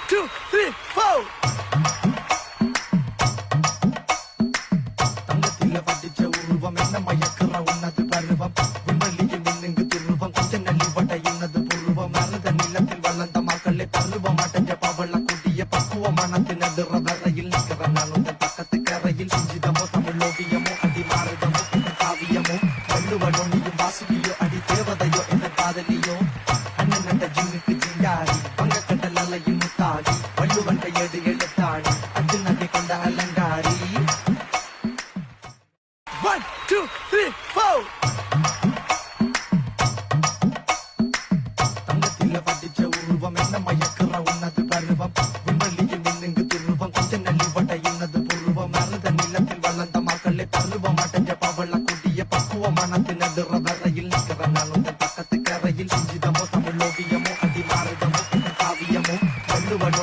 2, 3, 4. தங்கத்தில வடிச்ச உருவம் என்ன மயக்கிற உன்னது பருவம் விண்வெளியில் மின்னுங்கு துருவம் கொஞ்ச நல்லி வட இன்னது புருவம் மருத நிலத்தில் வளர்ந்த மக்களை பருவம் அடைஞ்ச பவள கொடிய பக்குவமானது நடுற வரையில் நிற்கிற நான் உங்கள் பக்கத்து கரையில் சிஞ்சிதமோ தமிழோவியமோ அடி மாறுதமோ காவியமோ வள்ளுவனோ நீயும் வாசுகியோ அடி தேவதையோ என்ற காதலியோ அண்ணன் நட்ட ஜிங்குக்கு ஜிங்காரி பங்க கடல் அலையில் முத்தாடி வள்ளுவன் கையெடு எழுத்தாடி அச்சு நகை கொண்ட அலங்காரி 1, 2, 3, 4. தங்கத்தில வடிச்ச உருவம் என்ன மயக்கிற உன்னது பருவம் விண்வெளியில் மின்னுங்கு துருவம் கொஞ்ச நல்லி வட இன்னது புருவம் மருத நிலத்தில் வளர்ந்த மக்களை பருவம் அடைஞ்ச பவள கொடிய பக்குவமானது நடுற வரையில் நிற்கிற நான் உங்கள் பக்கத்து கரையில் சிஞ்சிதமோ தமிழோவியமோ அடி மாறுதமோ காவியமோ வள்ளுவனோ